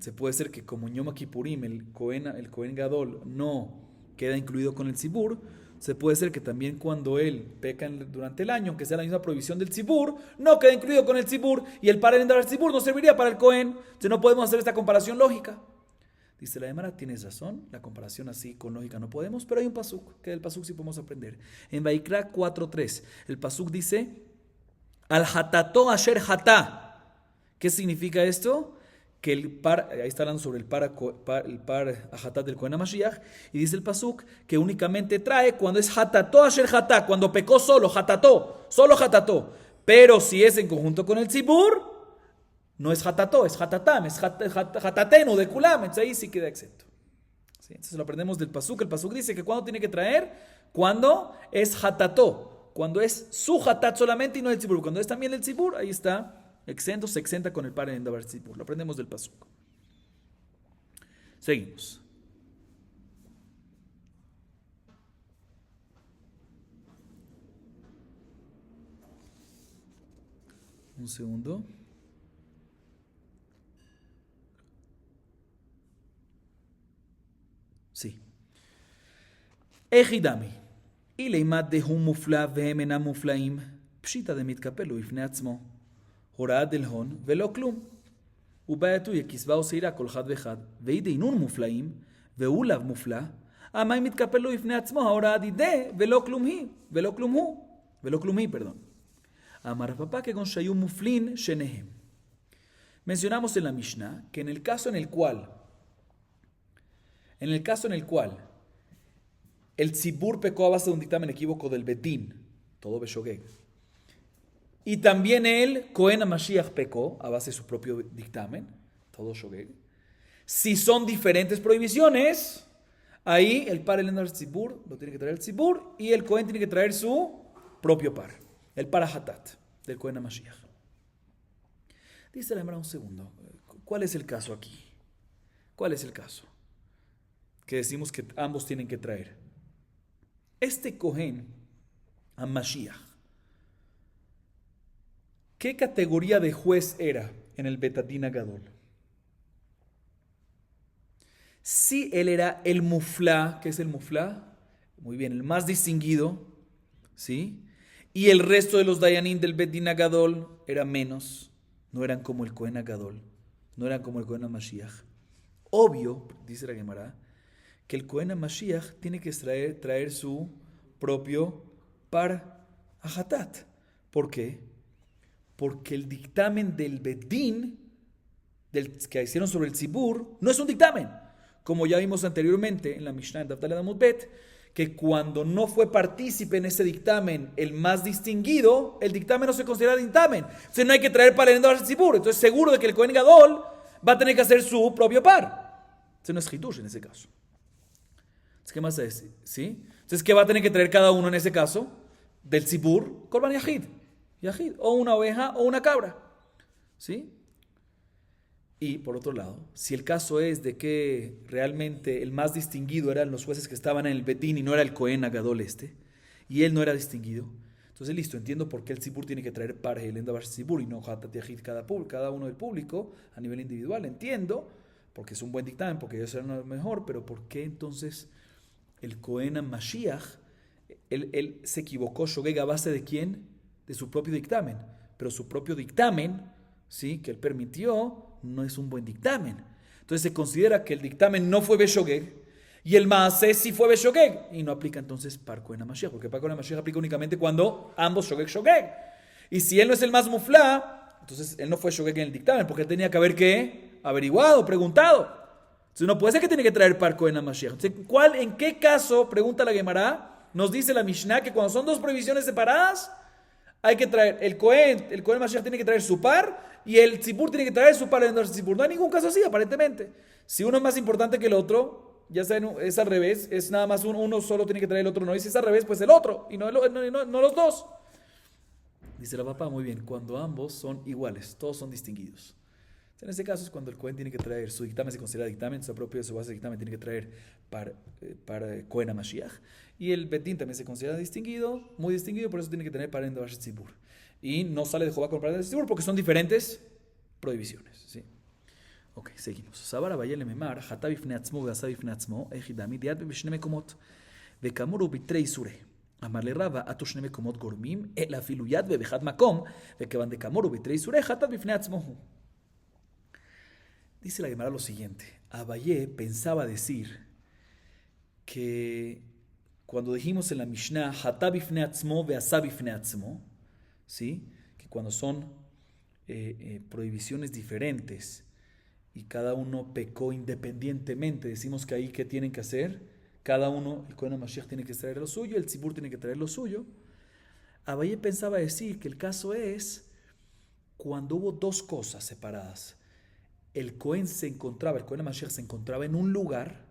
se puede ser que como en Yom Kippurim el Cohen Gadol no queda incluido con el Tzibur, se puede ser que también cuando él peca durante el año, aunque sea la misma prohibición del Tzibur, no queda incluido con el Tzibur y el Paralel Endavar Tzibur no serviría para el Cohen. Entonces no podemos hacer esta comparación lógica. Dice la Gemara, tienes razón, la comparación así con lógica no podemos, pero hay un pasuk, que del pasuk sí podemos aprender. En Vaikra 4.3, el pasuk dice, al hatato asher hatá. ¿Qué significa esto? Que el par, ahí está hablando sobre el par hatat del Cohen HaMashiach, y dice el pasuk que únicamente trae cuando es hatato asher hatá, cuando pecó solo hatato, pero si es en conjunto con el tzibur, no es hatato, es hatatam, es hatateno de kulam, entonces ahí sí queda exento. ¿Sí? Entonces lo aprendemos del pasuk. El pasuk dice que cuando tiene que traer, cuando es hatato, cuando es su hatat solamente y no el tzibur, cuando es también el tzibur, ahí está exento, se exenta con el Paralel Endavar Tzibur. Lo aprendemos del pasuk. Seguimos. Un segundo. Sí. Ejidami. אילימד דהוא מופלא והם אינם מופלאים, פשיטא דמתקפלו בפני עצמו. הוראה דלהון ולא כלום. ובעייתו יקסבה או שעירה כל אחד ואחד, ואידינון מופלאים, והוא לאו מופלא, המים מתקפלו בפני עצמו, ההוראה דידה ולא כלום היא, perdón. אמר הפאפא כגון שהיו מופלין שניהם. Mencionamos en la Mishnah que en el caso en el cual el tzibur pecó a base de un dictamen equívoco del Betín, todo Beshogeg, y también el Cohen HaMashiach pecó a base de su propio dictamen, todo Shogeg. Si son diferentes prohibiciones, ahí el Paralel Endavar Tzibur lo tiene que traer el tzibur y el Cohen tiene que traer su propio par, el par hatat del Cohen HaMashiach. Dice la Gemara un segundo, ¿cuál es el caso aquí? ¿Cuál es el caso? Que decimos que ambos tienen que traer. Este Cohen HaMashiach, ¿qué categoría de juez era en el Bet Adin Gadol? Si él era el muflá, ¿qué es el muflá? Muy bien, el más distinguido, ¿sí? Y el resto de los dayanim del Bet Adin Gadol era menos, no eran como el Cohen Gadol, no eran como el Cohen HaMashiach. Obvio, dice la Gemara, que el Cohen HaMashiach tiene que traer su propio par hatat. ¿Por qué? Porque el dictamen del Bedín que hicieron sobre el tzibur no es un dictamen, como ya vimos anteriormente en la Mishnah en Daf Daled Amud Bet, que cuando no fue partícipe en ese dictamen el más distinguido, el dictamen no se considera dictamen, entonces no hay que traer para el tzibur, entonces seguro de que el Cohen Gadol va a tener que hacer su propio par. Entonces no es hitush en ese caso. ¿Qué más es? ¿Sí? Entonces, ¿qué va a tener que traer cada uno en ese caso? del tzibur, korban yahid, o una oveja o una cabra, ¿sí? Y por otro lado, si el caso es de que realmente el más distinguido eran los jueces que estaban en el Betín y no era el Cohen Agadol y él no era distinguido, entonces listo, entiendo por qué el tzibur tiene que traer par el endavar tzibur y no hatat yahid cada uno del público a nivel individual, entiendo, porque es un buen dictamen, porque ellos eran lo mejor, pero ¿por qué entonces el Cohen Mashiach, él se equivocó, Shogeg, a base de quién? De su propio dictamen, pero su propio dictamen, ¿sí?, que él permitió, no es un buen dictamen. Entonces se considera que el dictamen no fue Beshogeg y el Maaseh sí fue Beshogeg y no aplica entonces Par Cohen HaMashiach, porque Par Cohen HaMashiach aplica únicamente cuando ambos Shogeg. Y si él no es el más muflá, entonces él no fue Shogeg en el dictamen, porque él tenía que haber ¿qué? Averiguado, preguntado. Entonces no puede ser que tiene que traer Par Cohen HaMashiach. Entonces, ¿en qué caso, pregunta la Gemara, nos dice la Mishnah que cuando son dos prohibiciones separadas, hay que traer el Cohen Mashiach tiene que traer su par y el tzibur tiene que traer su par en el tzibur? No hay ningún caso así, aparentemente. Si uno es más importante que el otro, ya saben, es al revés, es nada más uno solo tiene que traer el otro no, y si es al revés, pues el otro, y no los dos. Dice la papá, muy bien, cuando ambos son iguales, todos son distinguidos. En ese caso es cuando el Cohen tiene que traer, su dictamen se considera dictamen, su propio su base de dictamen tiene que traer para Cohen HaMashiach. Y el Betín también se considera distinguido, muy distinguido, por eso tiene que tener para Endavar Tzibur. Y no sale de Jobá con para Tzibur porque son diferentes prohibiciones. ¿Sí? Ok, seguimos. Sabar Abayel Memar, Hatav Ifnei Atzmo, Ve'asav Ifnei Atzmo, Echidami, Diad B'Shne Mekomot, Ve'kamur U'Bitrei Isure. אמר לרבא, עטו שני מקומות גורמים, אלא אפילו יד ובאחד מקום, וכיוון דקאמור וביתרי איסורי חטא בפני עצמו הוא. Dice la Gemara lo siguiente. Abayé pensaba decir que cuando dijimos en la Mishnah, Hatá bifnei atzmo ve'asá bifnei atzmo, ¿sí?, que cuando son prohibiciones diferentes y cada uno pecó independientemente, decimos que ahí ¿qué tienen que hacer? Cada uno, el Cohen HaMashiach tiene que traer lo suyo, el tzibur tiene que traer lo suyo. Abayé pensaba decir que el caso es cuando hubo dos cosas separadas. El Cohen HaMashiach se encontraba en un lugar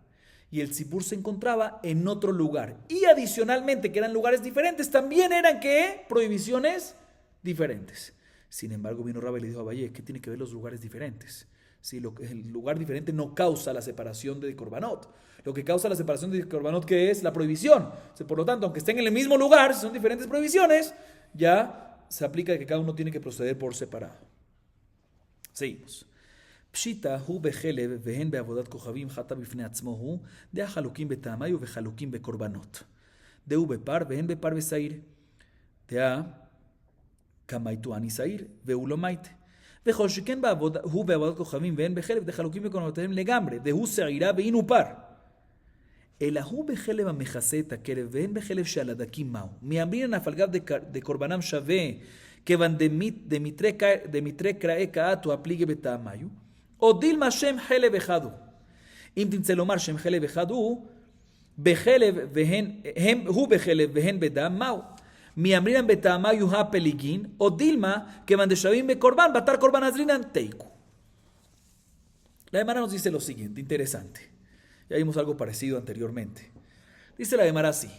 y el tzibur se encontraba en otro lugar. Y adicionalmente, que eran lugares diferentes, también eran ¿qué? Prohibiciones diferentes. Sin embargo, vino Rabba y le dijo a Abayé, ¿qué tiene que ver los lugares diferentes? Sí, el lugar diferente no causa la separación de Korbanot. Lo que causa la separación de Korbanot, ¿qué es? La prohibición. O sea, por lo tanto, aunque estén en el mismo lugar, si son diferentes prohibiciones, ya se aplica que cada uno tiene que proceder por separado. Seguimos. פשיטה הוא בחלב והן בעבודת כוכבים חטא בפני עצמו הוא דעה חלוקים בטעמי ובחלוקים בקורבנות. דהו בפר והן בפר ושעיר. דעה כמייתו אני שעיר והוא לא מייתה. וכל שכן הוא בעבודת כוכבים והן בחלב דעה חלוקים בקורבנותיהם לגמרי. דהו שעירה והין הוא פר. אלא הוא בחלב המכסה את הכלב והן בחלב שעל הדקים מהו. מאמרינן אף על גב דקורבנם שווה כיוון דמיתרי קראי כעתו הפליגי בטעמיו. או דילמה שם חלב אחד הוא. אם תמצא לומר שם חלב אחד הוא בחלב והן בדם, מהו? מאמרינן בטעמיו הפליגין, או דילמה כיוון דשווים בקורבן, בתר קורבן הזרינן תיקו. La Gemara nos dice lo siguiente, interesante. Ya vimos algo parecido anteriormente. Dice la Gemara así.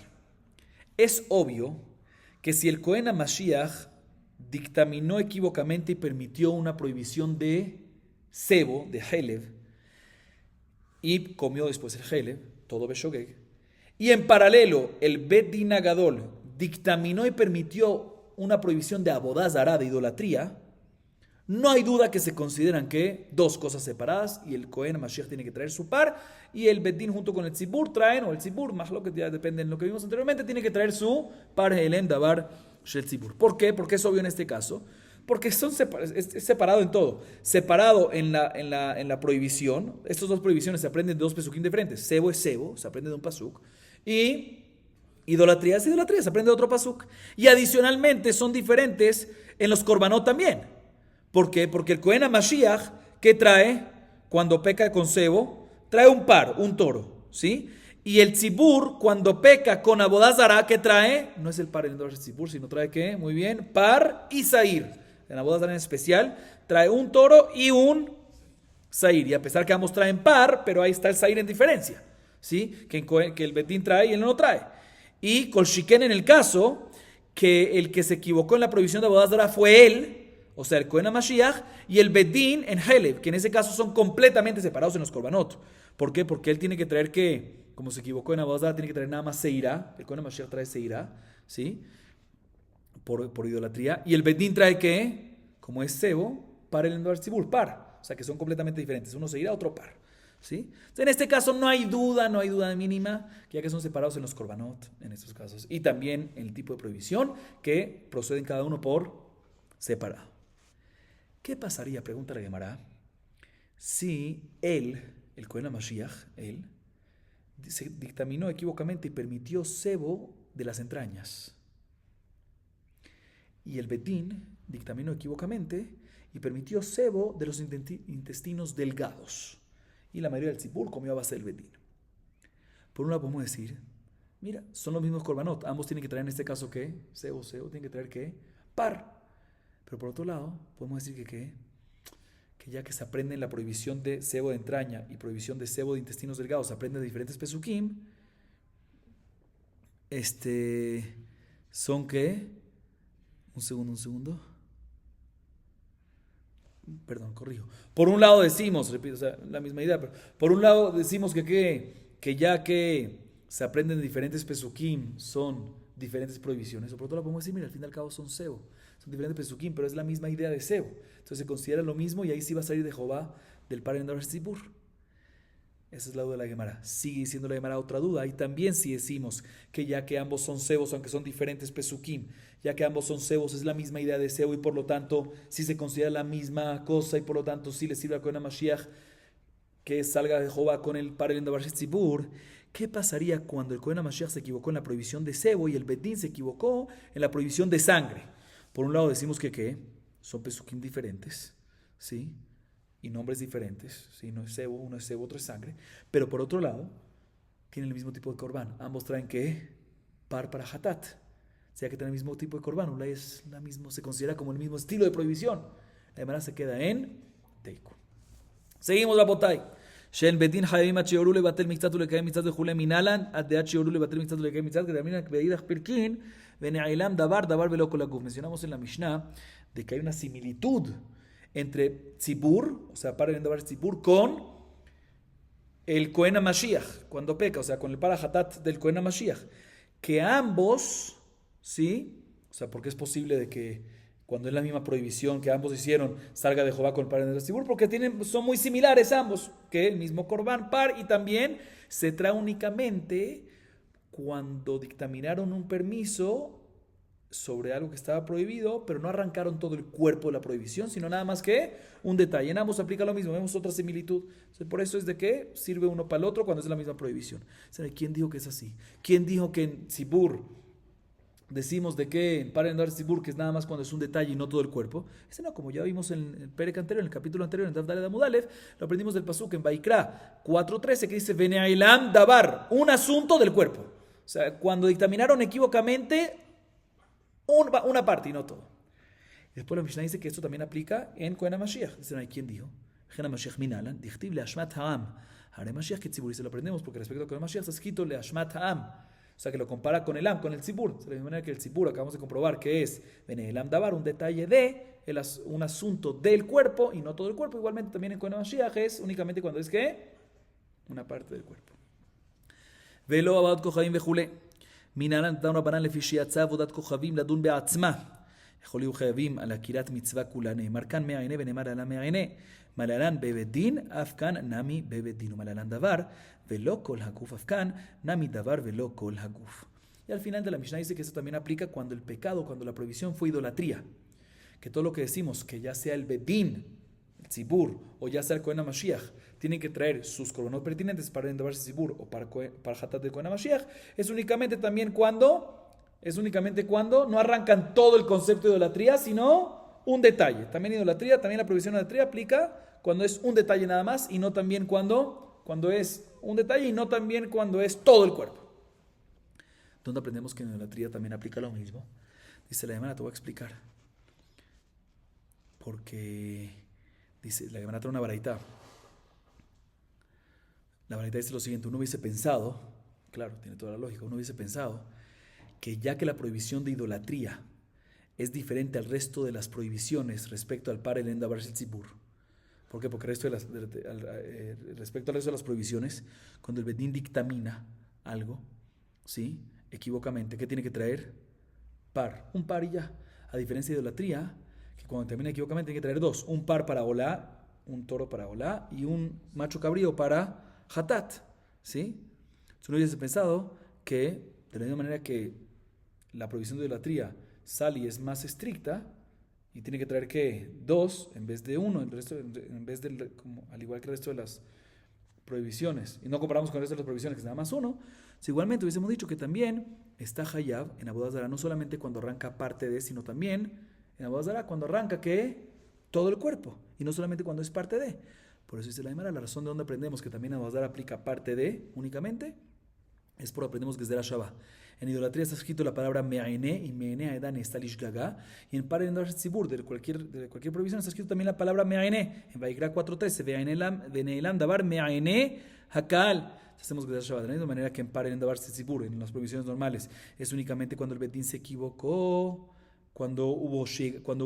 Es obvio que si el Cohen HaMashiach dictaminó equivocamente y permitió una prohibición de cebo, de Helev, y comió después el Helev, todo Beshogeg, y en paralelo el Bet Din Agadol dictaminó y permitió una prohibición de abodá zará, de idolatría, no hay duda que se consideran que dos cosas separadas y el Cohen Mashiach tiene que traer su par y el Bet Din junto con el tzibur traen, o el tzibur, más lo que ya depende de lo que vimos anteriormente, tiene que traer su par Helem Davar Shel Tzibur. ¿Por qué? Porque es obvio en este caso. Porque es separado en todo. Separado en la prohibición. Estas dos prohibiciones se aprenden de dos pesukim diferentes. Sebo es sebo, se aprende de un pasuk. Y idolatría es idolatría, se aprende de otro pasuk. Y adicionalmente son diferentes en los korbanot también. ¿Por qué? Porque el Cohen HaMashiach, ¿qué trae cuando peca con sebo? Trae un par, un toro, ¿sí? Y el tzibur, cuando peca con abodá zará, ¿qué trae? No es el par el tzibur, sino trae ¿qué? Muy bien, par y zair. En la boda en especial, trae un toro y un zair. Y a pesar que ambos traen par, pero ahí está el zair en diferencia, ¿sí? Que el Betín trae y él no lo trae. Y Kol Shiken en el caso que el que se equivocó en la prohibición de Avodah Zarah fue él, o sea, el Cohen HaMashiach, y el Bedín en Heleb, que en ese caso son completamente separados en los Korbanot. ¿Por qué? Porque él tiene que traer que, como se equivocó en Avodah Zarah, tiene que traer nada más Seirá. El Cohen HaMashiach trae Seirá, ¿sí? Por idolatría. Y el Bedín trae que, como es Sebo, para el Endoar Tzibur, par. O sea, que son completamente diferentes. Uno Seirá, otro par. ¿Sí? Entonces, en este caso no hay duda mínima, ya que son separados en los Korbanot, en estos casos. Y también en el tipo de prohibición, que proceden cada uno por separado. ¿Qué pasaría, pregunta la Gemara, si él, el Cohen HaMashiach, él, se dictaminó equívocamente y permitió sebo de las entrañas? Y el Betín dictaminó equívocamente y permitió sebo de los intestinos delgados. Y la mayoría del tzibur comió a base del Betín. Por un lado podemos decir, mira, son los mismos korbanot, ambos tienen que traer en este caso ¿qué? Sebo, tienen que traer ¿qué? Par. Pero por otro lado, podemos decir que ya que se aprende la prohibición de sebo de entraña y prohibición de sebo de intestinos delgados, se aprende de diferentes pesukim, son que, un segundo, perdón, corrijo. Por un lado decimos, repito, o sea, la misma idea, pero por un lado decimos que ya que se aprenden de diferentes pesukim, son diferentes prohibiciones, o por otro lado podemos decir, mira, al fin y al cabo son sebo. Son diferentes pesukim, pero es la misma idea de sebo. Entonces se considera lo mismo y ahí sí va a salir de Jehová del par en Tzibur. Esa es la duda de la Gemara. Sigue diciendo la Gemara otra duda. Y también si decimos que ya que ambos son sebos, aunque son diferentes pesukim, ya que ambos son sebos, es la misma idea de sebo y por lo tanto sí se considera la misma cosa y por lo tanto sí le sirve a Cohen HaMashiach que salga de Jehová con el par en Tzibur. ¿Qué pasaría cuando el Cohen HaMashiach se equivocó en la prohibición de sebo y el Bedín se equivocó en la prohibición de sangre? Por un lado decimos que son pesukim diferentes, ¿sí? Y nombres diferentes, ¿sí? No es sebo, uno es sebo, otro es sangre. Pero por otro lado, tienen el mismo tipo de corbán. Ambos traen ¿qué? Par para hatat. O sea que tienen el mismo tipo de corbán. Una es la misma, se considera como el mismo estilo de prohibición. La demanda se queda en Teiku. Seguimos la botay. Shen Betin Haim Achioru le batel mixtat le cae mixtat de Jule Minalan, ad de Achioru le batel mixtat le cae mixtat que termina que pedida Pirkin, Beneilam davar velo kolakuf. Mencionamos en la Mishnah de que hay una similitud entre tzibur, o sea, para el davar tzibur, con el Cohen HaMashiach, cuando peca, o sea, con el para hatat del Cohen HaMashiach, que ambos, ¿sí? O sea, porque es posible de que cuando es la misma prohibición que ambos hicieron, salga de Jehová con el par en el tzibur, porque son muy similares ambos, que el mismo corbán par, y también se trae únicamente cuando dictaminaron un permiso sobre algo que estaba prohibido, pero no arrancaron todo el cuerpo de la prohibición, sino nada más que un detalle. En ambos aplica lo mismo, vemos otra similitud. Entonces, por eso es de que sirve uno para el otro cuando es la misma prohibición. ¿Quién dijo que es así? ¿Quién dijo que en Tzibur decimos de que en Par en Tzibur, que es nada más cuando es un detalle y no todo el cuerpo? Ese no, como ya vimos en el Perek anterior, en el capítulo anterior, en Daf Daled Amud Aleph, lo aprendimos del Pasuk en Vaikra 4.13, que dice Veneailam Dabar, un asunto del cuerpo. O sea, cuando dictaminaron equívocamente una parte y no todo. Y después la Mishnah dice que esto también aplica en Cohen HaMashiach. Dicen, ¿quién dijo? Cohen HaMashiach minalan, dichtiv le Ashmat Ha'am. Hare Mashiach que tzibur. Y se lo aprendemos porque respecto a Cohen HaMashiach está escrito le Ashmat Ha'am. O sea que lo compara con el Am, con el tzibur. De la misma manera que el tzibur acabamos de comprobar que es Bene el Am Dabar, un detalle de un asunto del cuerpo y no todo el cuerpo. Igualmente también en Cohen HaMashiach es únicamente cuando es que una parte del cuerpo. Velo abad kohaim vejule. מנהלן נתנו רבנן לפי שיצאה עבודת כוכבים לדון בעצמה. יכול להיות חייבים על עקירת מצווה כולה. נאמר כאן מעייני ונאמר עלה מעייני. מלהלן בבית דין, אף כאן נמי בבית דין. ומלהלן דבר, ולא כל הגוף, אף כאן נמי דבר ולא כל הגוף. Y al final de la Mishnah dice que eso también aplica cuando el pecado, cuando la prohibición fue idolatría. Que todo lo que decimos, que ya sea el Bedín, el Tzibur, o ya sea el Cohen HaMashiach, tienen que traer sus korbanot pertinentes para el tzibur o para hatat del Cohen HaMashiach, es únicamente cuando no arrancan todo el concepto de idolatría, sino un detalle. También idolatría, también la prohibición de idolatría aplica cuando es un detalle nada más y no también cuando es un detalle y no también cuando es todo el cuerpo. ¿Dónde aprendemos que en idolatría también aplica lo mismo? Dice la Gemara, te voy a explicar. Porque dice, la Gemara trae una baraita. La verdad dice lo siguiente, uno hubiese pensado, claro, tiene toda la lógica, uno hubiese pensado que ya que la prohibición de idolatría es diferente al resto de las prohibiciones respecto al par el davar shel tzibur. ¿Por qué? Porque respecto al resto de las prohibiciones, cuando el bedín dictamina algo, ¿sí? Equivocamente, ¿qué tiene que traer? Par, un par y ya. A diferencia de idolatría, que cuando termina equivocamente tiene que traer dos, un par para Olá, un toro para Olá y un macho cabrío para Hatat, ¿sí? Entonces no hubiese pensado que de la misma manera que la prohibición de idolatría sale y es más estricta y tiene que traer que dos en vez de uno, en vez de, como, al igual que el resto de las prohibiciones, y no comparamos con el resto de las prohibiciones que es nada más uno, si igualmente hubiésemos dicho que también está Hayab en Avodah Zará no solamente cuando arranca parte de, sino también en Avodah Zará cuando arranca que todo el cuerpo, y no solamente cuando es parte de. Por eso dice la Gemara, la razón de donde aprendemos que también Avodah Zará aplica parte de únicamente es por aprendemos que es de la Shabbat. En idolatría está escrito la palabra me'aene, y me'aene aedan está lishgaga, y en par en tzibur de cualquier prohibición está escrito también la palabra me'aene. En Vaikra 4:13, ve'anelam davar me'aene hakal. Hacemos que de la Shabbat. De la misma manera que en par en davar tzibur, en las prohibiciones normales, es únicamente cuando el bedín se equivocó, cuando hubo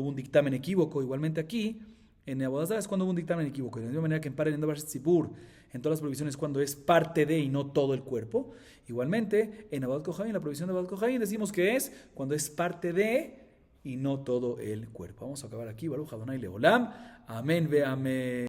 un dictamen equívoco. Igualmente aquí, en Avodah Zará es cuando hubo un dictamen equívoco. De la misma manera que en par en davar tzibur, en todas las prohibiciones cuando es parte de y no todo el cuerpo. Igualmente, en Abad Kohaim, la prohibición de Abad Kohaim, decimos que es cuando es parte de y no todo el cuerpo. Vamos a acabar aquí. Baruch Adonai Leolam. Amén ve amén.